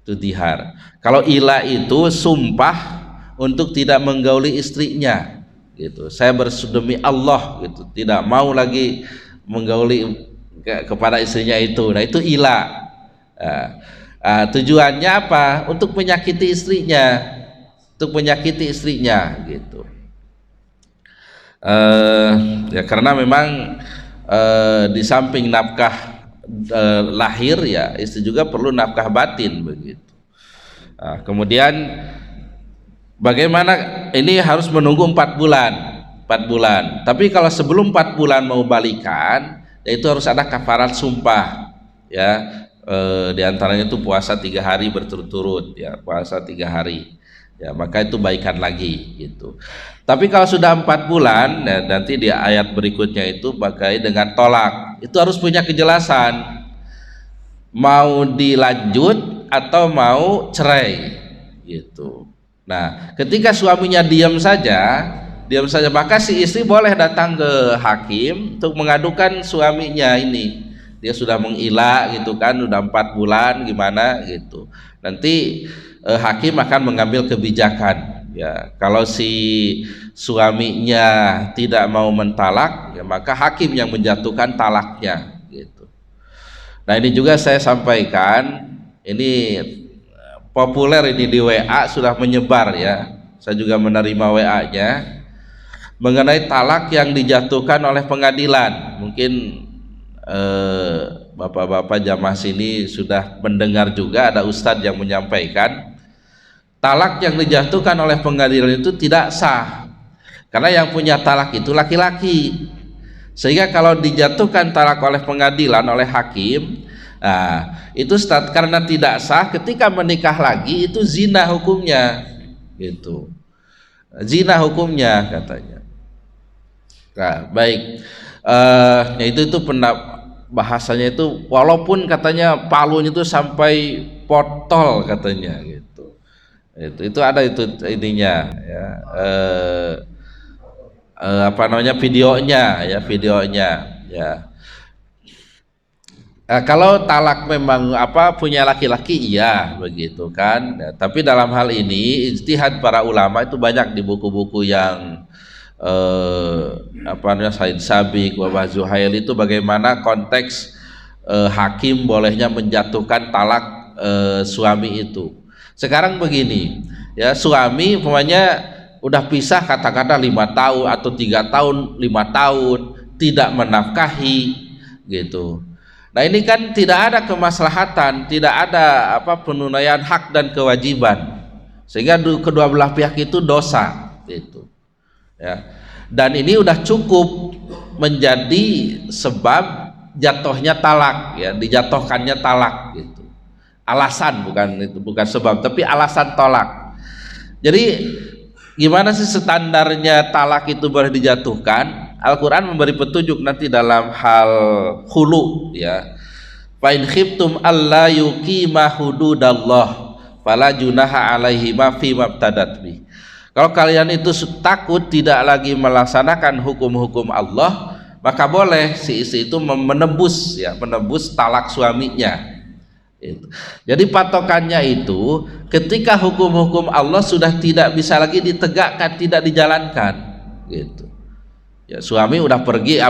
Itu dihar. Kalau ila itu sumpah untuk tidak menggauli istrinya gitu. Saya bersudemi Allah gitu, tidak mau lagi menggauli kepada istrinya itu. Nah, itu ila. Tujuannya apa? Untuk menyakiti istrinya. Untuk menyakiti istrinya gitu. Ya karena memang di samping nafkah lahir ya, istri juga perlu nafkah batin begitu. Kemudian bagaimana, ini harus menunggu 4 bulan. Tapi kalau sebelum 4 bulan mau balikan, ya itu harus ada kafarat sumpah ya. Di antaranya itu puasa 3 hari berturut-turut ya, puasa 3 hari ya, maka itu baikan lagi gitu. Tapi kalau sudah 4 bulan ya, nanti di ayat berikutnya itu bagai dengan tolak, itu harus punya kejelasan mau dilanjut atau mau cerai gitu. Nah, ketika suaminya diam saja diam saja. Maka si istri boleh datang ke hakim untuk mengadukan suaminya ini, dia sudah mengilah gitu kan, udah 4 bulan gimana gitu. Nanti hakim akan mengambil kebijakan ya. Kalau si suaminya tidak mau mentalak ya, maka hakim yang menjatuhkan talaknya gitu. Nah ini juga saya sampaikan, ini populer ini di WA, sudah menyebar ya, saya juga menerima WA-nya mengenai talak yang dijatuhkan oleh pengadilan. Mungkin bapak-bapak jamaah sini sudah mendengar juga ada ustadz yang menyampaikan talak yang dijatuhkan oleh pengadilan itu tidak sah, karena yang punya talak itu laki-laki. Sehingga kalau dijatuhkan talak oleh pengadilan, oleh hakim, nah itu karena tidak sah, ketika menikah lagi itu zina hukumnya gitu, zina hukumnya katanya. Nah, baik, itu bahasanya itu, walaupun katanya palunya itu sampai potol katanya gitu. Itu ada itu ininya ya, apa namanya, videonya ya. Kalau talak memang punya laki-laki, iya begitu kan ya, tapi dalam hal ini ijtihad para ulama itu banyak di buku-buku yang Said Sabiq, Wabah Zuhail, itu bagaimana konteks hakim bolehnya menjatuhkan talak suami itu. Sekarang begini ya, suami umpamanya udah pisah katakanlah 5 tahun atau 3 tahun, 5 tahun tidak menafkahi gitu. Nah ini kan tidak ada kemaslahatan, tidak ada penunaian hak dan kewajiban, sehingga kedua belah pihak itu dosa itu ya. Dan ini udah cukup menjadi sebab jatuhnya talak ya, dijatuhkannya talak gitu. Alasan, bukan sebab, tapi alasan tolak. Jadi gimana sih standarnya talak itu boleh dijatuhkan? Al-Quran memberi petunjuk nanti dalam hal khulu ya. Fa in khiftum alla yuqima hududallah fala junaha alaihima fi mabtadat bi. Kalau kalian itu takut tidak lagi melaksanakan hukum-hukum Allah, maka boleh si istri itu menebus talak suaminya. Jadi patokannya itu ketika hukum-hukum Allah sudah tidak bisa lagi ditegakkan, tidak dijalankan gitu. Ya, suami udah pergi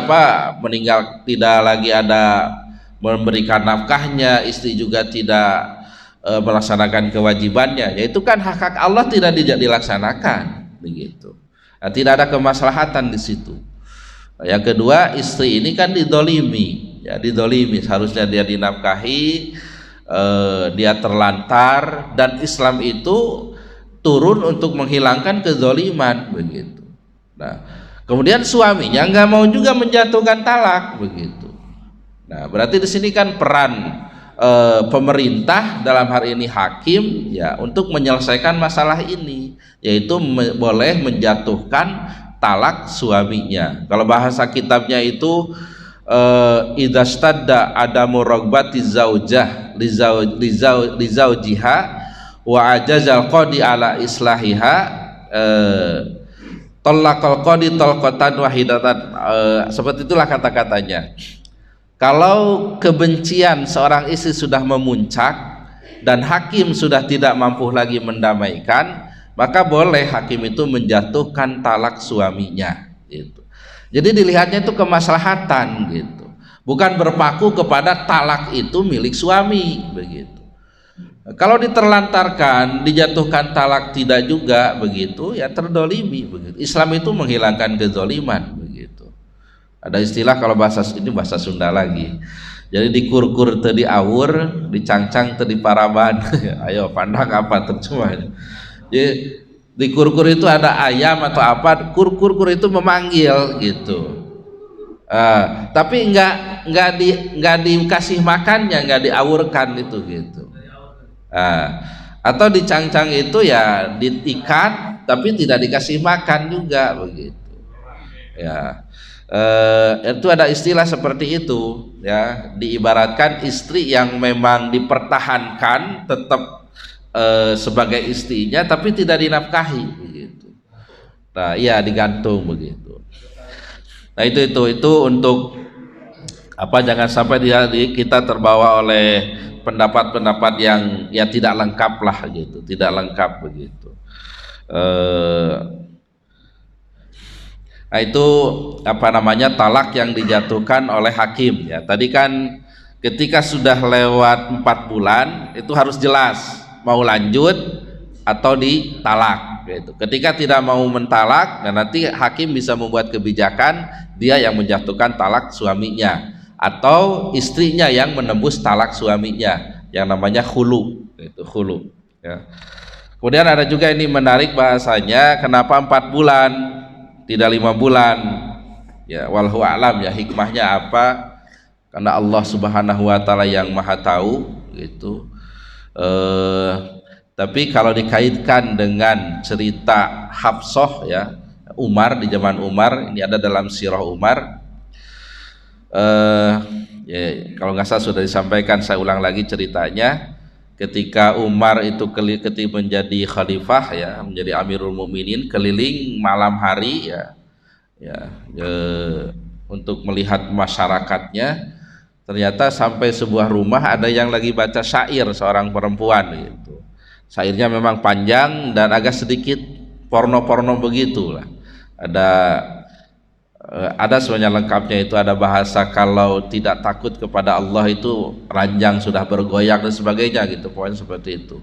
meninggal, tidak lagi ada memberikan nafkahnya, istri juga tidak melaksanakan kewajibannya, yaitu kan hak-hak Allah tidak dilaksanakan begitu. Nah, tidak ada kemaslahatan di situ. Yang kedua, istri ini kan didolimi, seharusnya dia dinafkahi, dia terlantar, dan Islam itu turun untuk menghilangkan kezaliman begitu. Nah, kemudian suaminya nggak mau juga menjatuhkan talak begitu. Nah, berarti di sini kan peran pemerintah, dalam hal ini hakim ya, untuk menyelesaikan masalah ini, yaitu boleh menjatuhkan talak suaminya. Kalau bahasa kitabnya itu idza stadda adamu ragbati zaujah li zaujiha wa ajazal qadi ala islahiha talaqal qadi talqatan wahidatan, seperti itulah kata-katanya. Kalau kebencian seorang istri sudah memuncak dan hakim sudah tidak mampu lagi mendamaikan, maka boleh hakim itu menjatuhkan talak suaminya gitu. Jadi dilihatnya itu kemaslahatan gitu, bukan berpaku kepada talak itu milik suami begitu. Kalau diterlantarkan, dijatuhkan talak tidak juga begitu, ya terdolimi begitu. Islam itu menghilangkan kezaliman begitu. Ada istilah, kalau bahasa ini bahasa Sunda lagi. Jadi dikurkur tadi awur, dicangcang tadi paraban. Ayo pandang apa terjemahnya. Jadi dikurkur itu ada ayam atau apa, kurkur itu memanggil gitu. Tapi nggak dikasih makannya, nggak diawurkan itu gitu. Atau dicangcang itu ya diikat tapi tidak dikasih makan juga begitu ya. Itu ada istilah seperti itu ya, diibaratkan istri yang memang dipertahankan tetap sebagai istrinya tapi tidak dinafkahi begitu. Nah, iya digantung begitu. Nah itu untuk apa, jangan sampai kita terbawa oleh pendapat-pendapat yang ya tidak lengkap lah gitu, tidak lengkap begitu. Nah itu apa namanya, talak yang dijatuhkan oleh hakim ya. Tadi kan ketika sudah lewat 4 bulan itu harus jelas mau lanjut atau ditalak gitu. Ketika tidak mau mentalak, dan nanti hakim bisa membuat kebijakan dia yang menjatuhkan talak suaminya atau istrinya yang menembus talak suaminya, yang namanya khulu itu, khulu ya. Kemudian ada juga ini menarik bahasanya, kenapa 4 bulan tidak 5 bulan ya, wallahu a'lam ya, hikmahnya apa, karena Allah subhanahu wa ta'ala yang maha tahu gitu. Tapi kalau dikaitkan dengan cerita Hafsah ya, Umar, di zaman Umar, ini ada dalam sirah Umar. Ya, kalau nggak salah sudah disampaikan, saya ulang lagi ceritanya. Ketika Umar itu ketika menjadi khalifah ya, menjadi Amirul Mukminin, keliling malam hari ya, untuk melihat masyarakatnya. Ternyata sampai sebuah rumah ada yang lagi baca syair, seorang perempuan gitu. Syairnya memang panjang dan agak sedikit porno-porno begitulah. Ada sebenarnya lengkapnya, itu ada bahasa kalau tidak takut kepada Allah itu ranjang sudah bergoyang dan sebagainya gitu, pokoknya seperti itu.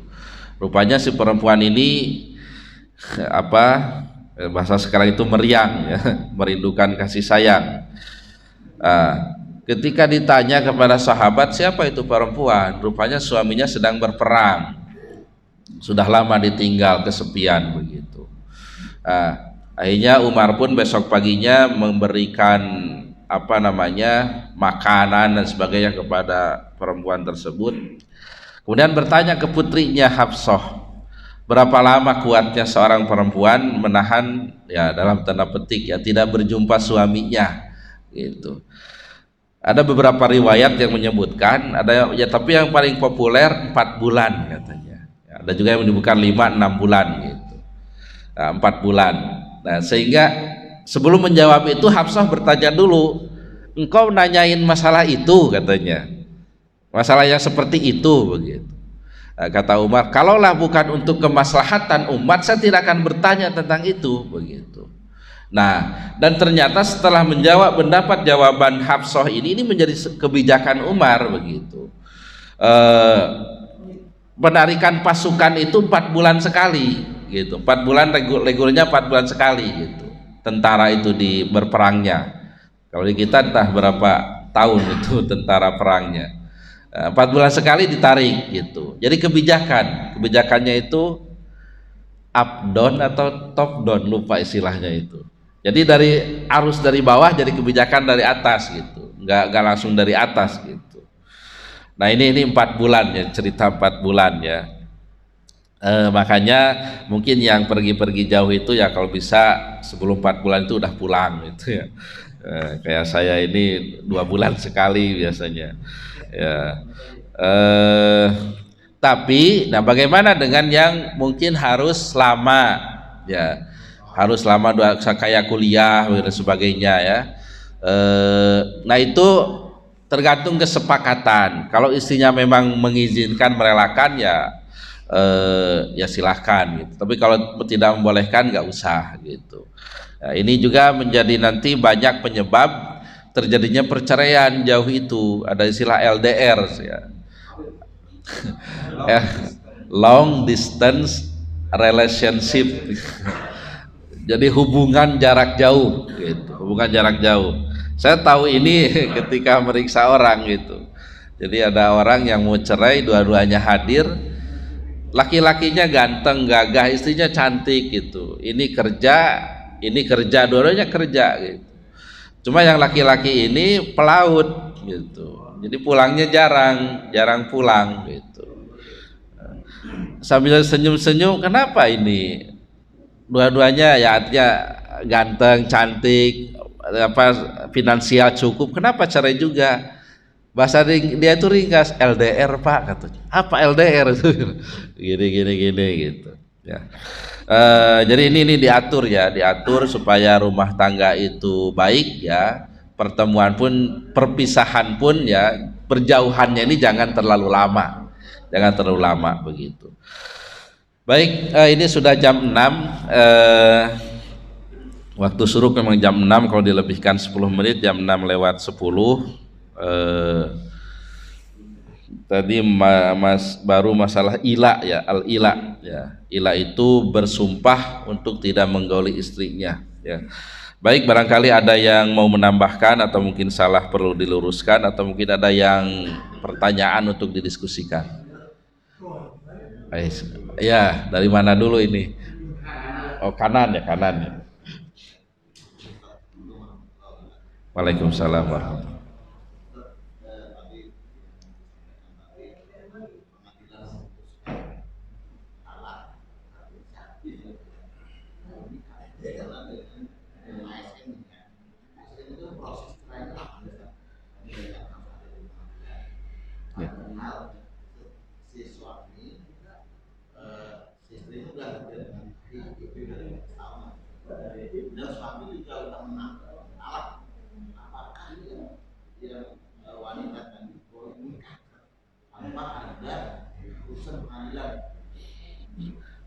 Rupanya si perempuan ini apa, bahasa sekarang itu meriang ya, merindukan kasih sayang. Ketika ditanya kepada sahabat siapa itu perempuan, rupanya suaminya sedang berperang, sudah lama ditinggal, kesepian begitu. Akhirnya Umar pun besok paginya memberikan apa namanya, makanan dan sebagainya kepada perempuan tersebut. Kemudian bertanya ke putrinya Hafsah, berapa lama kuatnya seorang perempuan menahan ya, dalam tanda petik ya, tidak berjumpa suaminya gitu. Ada beberapa riwayat yang menyebutkan, ada ya, tapi yang paling populer 4 bulan katanya ya, ada juga yang menyebutkan 5-6 bulan gitu. 4 bulan. Nah, sehingga sebelum menjawab itu Hafsah bertanya dulu, engkau nanyain masalah itu katanya, masalah yang seperti itu begitu. Nah, kata Umar, kalaulah bukan untuk kemaslahatan umat, saya tidak akan bertanya tentang itu begitu. Nah, dan ternyata setelah menjawab, mendapat jawaban Hafsah ini menjadi kebijakan Umar begitu. Penarikan pasukan itu 4 bulan sekali gitu, 4 bulan regulernya 4 bulan sekali gitu, tentara itu berperangnya. Kalau di kita entah berapa tahun itu tentara perangnya, 4 bulan sekali ditarik gitu. Jadi kebijakannya itu up down atau top down, lupa istilahnya itu. Jadi dari arus dari bawah jadi kebijakan dari atas gitu, nggak langsung dari atas gitu. Nah ini 4 bulan ya, cerita 4 bulan ya. Makanya mungkin yang pergi-pergi jauh itu ya kalau bisa sebelum 4 bulan itu udah pulang gitu ya. Kayak saya ini 2 bulan sekali biasanya ya. Tapi nah bagaimana dengan yang mungkin harus lama ya, harus lama kayak kuliah dan sebagainya ya. Nah itu tergantung kesepakatan. Kalau istrinya memang mengizinkan, merelakan ya silahkan gitu. Tapi kalau tidak membolehkan nggak usah gitu. Nah, ini juga menjadi nanti banyak penyebab terjadinya perceraian jauh itu. Ada istilah LDR ya. Long distance relationship. Jadi hubungan jarak jauh gitu. Hubungan jarak jauh. Saya tahu ini ketika meriksa orang gitu. Jadi ada orang yang mau cerai, dua-duanya hadir. Laki-lakinya ganteng, gagah, istrinya cantik gitu. Ini kerja, dua-duanya kerja gitu. Cuma yang laki-laki ini pelaut gitu. Jadi pulangnya jarang pulang gitu. Sambil senyum-senyum, kenapa ini? Dua-duanya ya artinya ganteng, cantik, finansial cukup, kenapa cerai juga? Bahasa dia itu ringkas, LDR Pak katanya. Apa LDR itu? Gini gitu. Ya. Jadi ini diatur ya, diatur supaya rumah tangga itu baik ya. Pertemuan pun, perpisahan pun ya, perjauhannya ini jangan terlalu lama. Jangan terlalu lama begitu. Baik, ini sudah jam 6. Waktu suruk memang jam 6, kalau dilebihkan 10 menit jam 6 lewat 10. Tadi baru masalah ila ya, al-ila ya. Ila itu bersumpah untuk tidak menggauli istrinya ya. Baik, barangkali ada yang mau menambahkan atau mungkin salah perlu diluruskan, atau mungkin ada yang pertanyaan untuk didiskusikan. Ya, dari mana dulu ini? Oh, kanan ya, kanan ya. Waalaikumsalam warahmatullahi.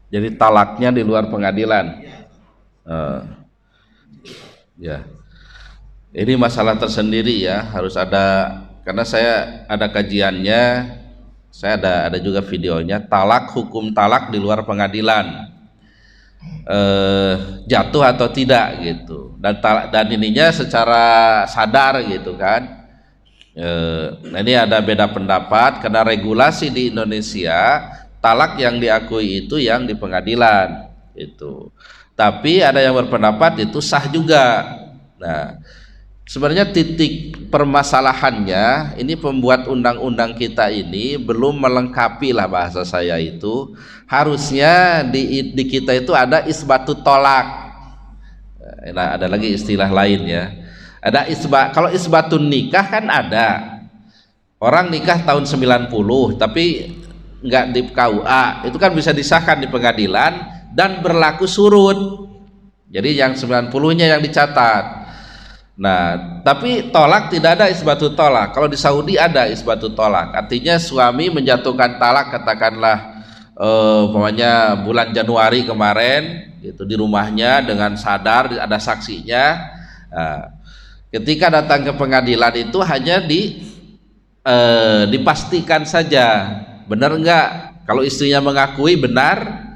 Jadi talaknya di luar pengadilan. Ya, ini masalah tersendiri ya, harus ada, karena saya ada kajiannya, saya ada juga videonya, talak, hukum talak di luar pengadilan, jatuh atau tidak gitu, dan ininya secara sadar gitu kan. Nah, ini ada beda pendapat karena regulasi di Indonesia talak yang diakui itu yang di pengadilan itu. Tapi ada yang berpendapat itu sah juga. Nah, sebenarnya titik permasalahannya ini pembuat undang-undang kita ini belum melengkapi lah, bahasa saya itu harusnya di kita itu ada isbatut tolak. Nah, ada lagi istilah lain ya. Ada kalau isbatun nikah kan ada. Orang nikah tahun 90 tapi nggak di KUA, itu kan bisa disahkan di pengadilan dan berlaku surut. Jadi yang 90-nya yang dicatat. Nah, tapi tolak tidak ada isbatut tolak. Kalau di Saudi ada isbatut tolak. Artinya suami menjatuhkan talak, katakanlah pokoknya bulan Januari kemarin gitu, di rumahnya dengan sadar ada saksinya. Nah, ketika datang ke pengadilan itu hanya dipastikan saja benar enggak. Kalau istrinya mengakui benar,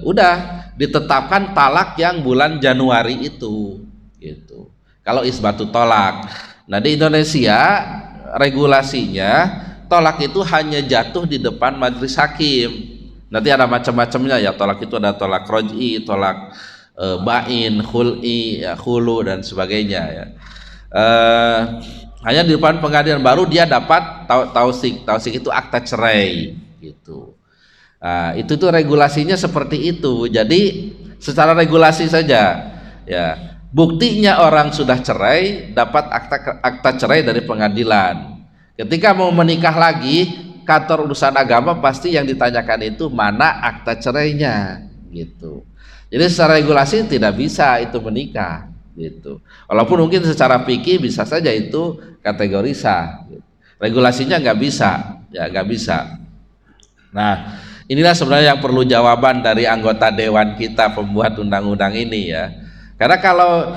udah ditetapkan talak yang bulan Januari itu gitu. Kalau isbatut tolak. Nah, di Indonesia regulasinya tolak itu hanya jatuh di depan majelis hakim. Nanti ada macam-macamnya ya, tolak itu ada tolak roj'i, tolak bain, khul'i, ya, khulu dan sebagainya ya. Hanya di depan pengadilan baru dia dapat tausik. Tausik itu akta cerai gitu. Nah, itu tuh regulasinya seperti itu. Jadi secara regulasi saja ya, buktinya orang sudah cerai dapat akta cerai dari pengadilan. Ketika mau menikah lagi, kantor urusan agama pasti yang ditanyakan itu mana akta cerainya gitu. Jadi secara regulasi tidak bisa itu menikah gitu. Walaupun mungkin secara fikih bisa saja itu kategori sah. Gitu. Regulasinya nggak bisa, ya nggak bisa. Nah, inilah sebenarnya yang perlu jawaban dari anggota dewan kita pembuat undang-undang ini ya. Karena kalau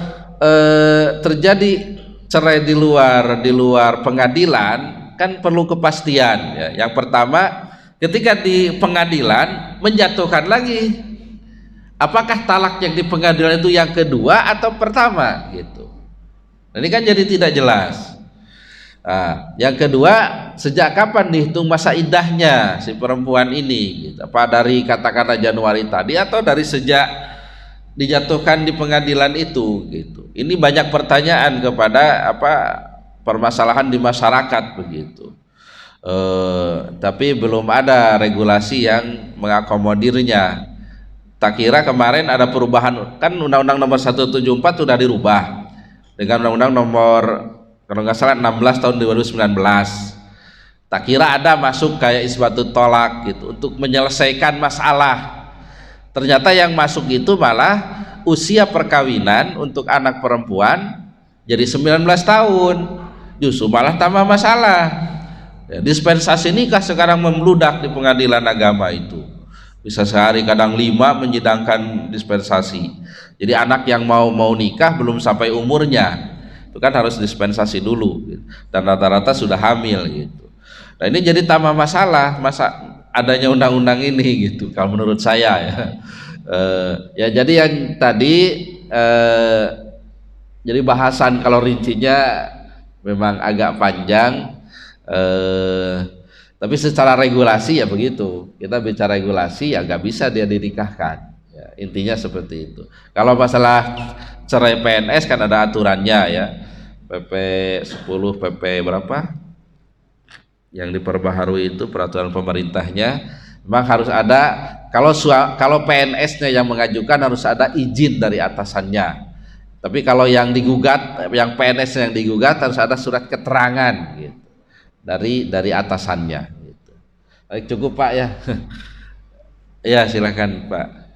terjadi cerai di luar pengadilan kan perlu kepastian ya. Yang pertama, ketika di pengadilan menjatuhkan lagi, apakah talak yang di pengadilan itu yang kedua atau pertama gitu. Nah, ini kan jadi tidak jelas. Nah, yang kedua, sejak kapan dihitung masa iddahnya si perempuan ini gitu. Apa dari katakanlah Januari tadi atau dari sejak dijatuhkan di pengadilan itu gitu. Ini banyak pertanyaan kepada permasalahan di masyarakat begitu. Tapi belum ada regulasi yang mengakomodirnya. Tak kira kemarin ada perubahan, kan Undang-Undang nomor 174 sudah dirubah dengan Undang-Undang nomor kalau nggak salah 16 tahun 2019. Tak kira ada masuk kayak isbatut tolak gitu untuk menyelesaikan masalah. Ternyata yang masuk itu malah usia perkawinan untuk anak perempuan jadi 19 tahun, justru malah tambah masalah. Ya, dispensasi nikah sekarang membludak di pengadilan agama itu, bisa sehari kadang 5 menyidangkan dispensasi. Jadi anak yang mau nikah belum sampai umurnya itu kan harus dispensasi dulu gitu. Dan rata-rata sudah hamil gitu. Nah ini jadi tambah masalah adanya undang-undang ini gitu kalau menurut saya ya. Ya jadi yang tadi jadi bahasan kalau rincinya memang agak panjang, tapi secara regulasi ya begitu. Kita bicara regulasi ya nggak bisa dia dinikahkan. Ya, intinya seperti itu. Kalau masalah cerai PNS kan ada aturannya ya, PP 10 PP berapa? Yang diperbaharui itu peraturan pemerintahnya. Memang harus ada, kalau PNS-nya yang mengajukan harus ada izin dari atasannya. Tapi kalau yang digugat, yang PNS yang digugat harus ada surat keterangan gitu, dari atasannya gitu. Baik, cukup Pak ya. Ya silakan Pak.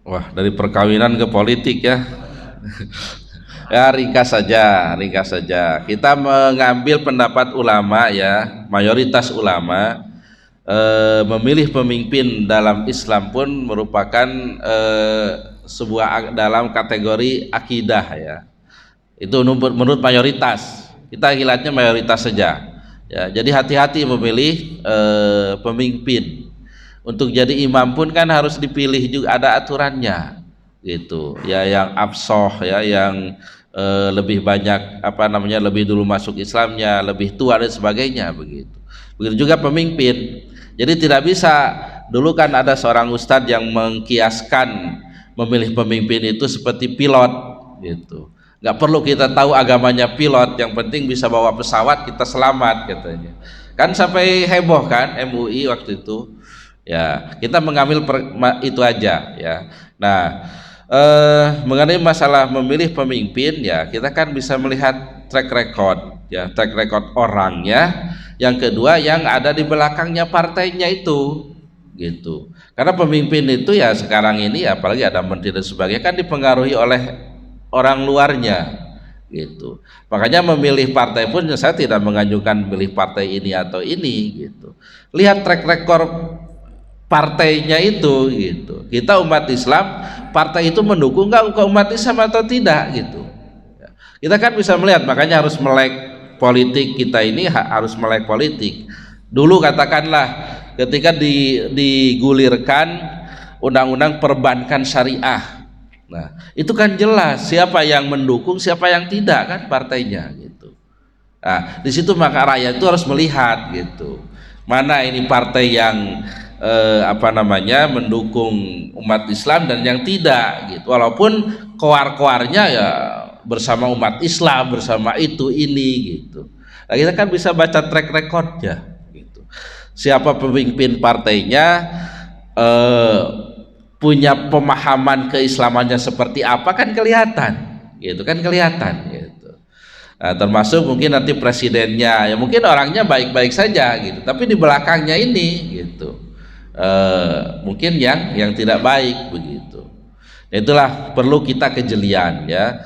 Wah, dari perkawinan ke politik ya. Ya ringkas saja. Kita mengambil pendapat ulama ya, mayoritas ulama memilih pemimpin dalam Islam pun merupakan sebuah dalam kategori akidah ya. Itu menurut mayoritas. Kita lihatnya mayoritas saja. Ya, jadi hati-hati memilih pemimpin. Untuk jadi imam pun kan harus dipilih juga, ada aturannya gitu ya, yang absoh ya, yang lebih banyak lebih dulu masuk Islamnya, lebih tua dan sebagainya begitu. Begitu juga pemimpin. Jadi tidak bisa, dulu kan ada seorang ustadz yang mengkiaskan memilih pemimpin itu seperti pilot gitu. Nggak perlu kita tahu agamanya pilot, yang penting bisa bawa pesawat kita selamat katanya. Kan sampai heboh kan MUI waktu itu. Ya, kita mengambil itu aja ya. Nah, mengenai masalah memilih pemimpin ya, kita kan bisa melihat track record ya, track record orangnya. Yang kedua yang ada di belakangnya partainya itu gitu. Karena pemimpin itu ya sekarang ini apalagi ada menteri dan sebagainya kan dipengaruhi oleh orang luarnya gitu. Makanya memilih partai pun saya tidak mengajukan pilih partai ini atau ini gitu. Lihat track record partainya itu gitu. Kita umat Islam, partai itu mendukung nggak ke umat Islam atau tidak gitu. Kita kan bisa melihat, makanya harus melek politik kita ini, harus melek politik. Dulu katakanlah ketika digulirkan undang-undang perbankan syariah. Nah, itu kan jelas siapa yang mendukung, siapa yang tidak kan partainya gitu. Nah, di situ maka rakyat itu harus melihat gitu. Mana ini partai yang mendukung umat Islam dan yang tidak gitu, walaupun koar-koarnya ya bersama umat Islam, bersama itu ini gitu. Nah, kita kan bisa baca track recordnya gitu. Siapa pemimpin partainya, punya pemahaman keislamannya seperti apa kan kelihatan gitu. Nah, termasuk mungkin nanti presidennya ya mungkin orangnya baik-baik saja gitu, tapi di belakangnya ini gitu mungkin yang tidak baik begitu. Itulah perlu kita kejelian ya,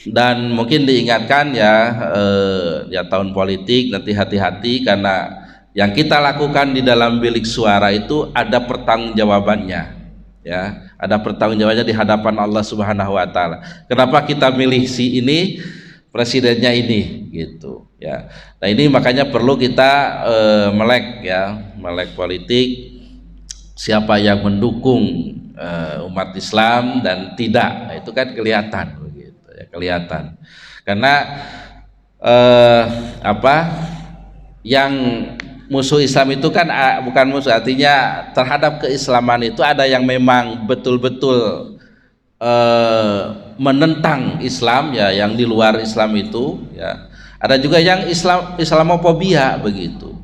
dan mungkin diingatkan ya tahun politik nanti hati-hati, karena yang kita lakukan di dalam bilik suara itu ada pertanggungjawabannya ya, ada pertanggungjawabannya di hadapan Allah Subhanahu wa taala. Kenapa kita milih si ini, presidennya ini gitu ya. Nah, ini makanya perlu kita melek politik, siapa yang mendukung umat Islam dan tidak. Nah, itu kan kelihatan begitu ya, kelihatan. Karena yang musuh Islam itu kan bukan musuh, artinya terhadap keislaman itu ada yang memang betul-betul menentang Islam ya, yang di luar Islam itu ya. Ada juga yang Islamofobia begitu.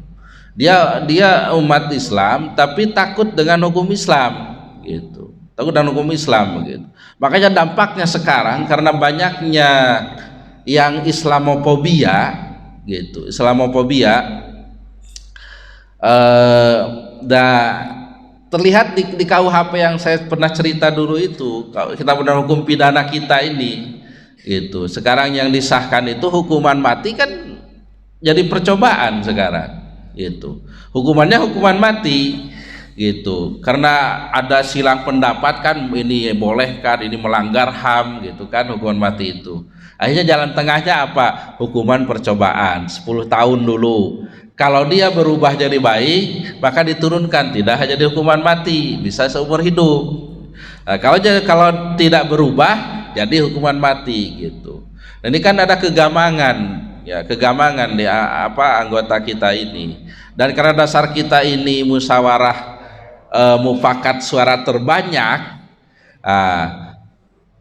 Dia umat Islam tapi takut dengan hukum Islam gitu. Takut dengan hukum Islam begitu. Makanya dampaknya sekarang karena banyaknya yang Islamofobia gitu. Islamofobia terlihat di KUHP yang saya pernah cerita dulu itu, kita benar hukum pidana kita ini itu sekarang yang disahkan itu hukuman mati kan jadi percobaan sekarang itu, hukumannya hukuman mati gitu, karena ada silang pendapat kan, ini boleh kan, ini melanggar HAM gitu kan, hukuman mati itu. Akhirnya jalan tengahnya apa? Hukuman percobaan 10 tahun dulu. Kalau dia berubah jadi baik, maka diturunkan tidak jadi hukuman mati, bisa seumur hidup. Nah, kalau tidak berubah jadi hukuman mati gitu. Nah, ini kan ada kegamangan ya, kegamangan di anggota kita ini. Dan karena dasar kita ini musyawarah mufakat suara terbanyak,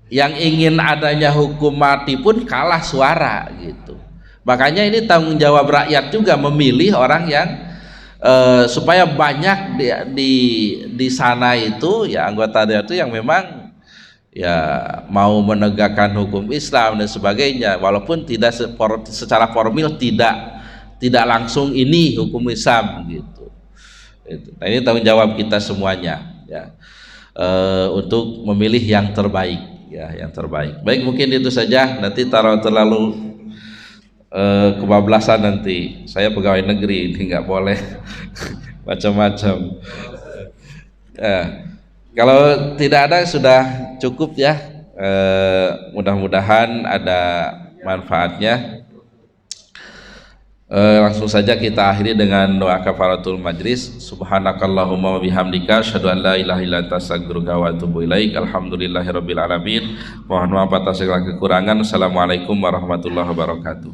yang ingin adanya hukum mati pun kalah suara gitu. Makanya ini tanggung jawab rakyat juga memilih orang yang supaya banyak di sana itu ya, anggota dia itu yang memang ya mau menegakkan hukum Islam dan sebagainya, walaupun tidak secara formal tidak langsung ini hukum Islam gitu. Nah, ini tanggung jawab kita semuanya ya, untuk memilih yang terbaik ya, yang terbaik. Baik, mungkin itu saja. Nanti terlalu kebablasan nanti. Saya pegawai negeri, ini nggak boleh macam-macam. Kalau tidak ada sudah cukup ya. Mudah-mudahan ada manfaatnya. Langsung saja kita akhiri dengan doa kafaratul majlis. Subhanakallahumma wa bihamdika asyhadu an la ilaha illa anta astaghfiruka wa atubu ilaik. Alhamdulillahirabbil alamin. Mohon maaf atas segala kekurangan. Assalamualaikum warahmatullahi wabarakatuh.